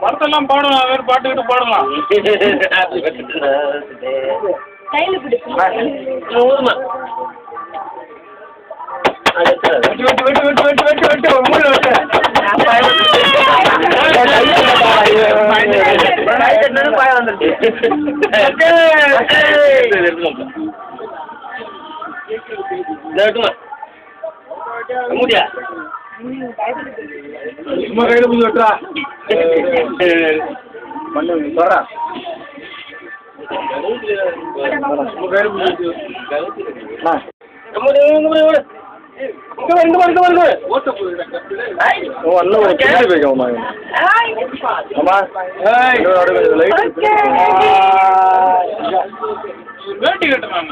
படத்தெல்லாம் பாடலாம், வேறு பாட்டுக்கிட்டு பாடலாம். ஊருமா முடியா சும்மா கையில புது வெட்டுறா பண்ணு சொல்றா வேட்டி கட்டுறாங்க.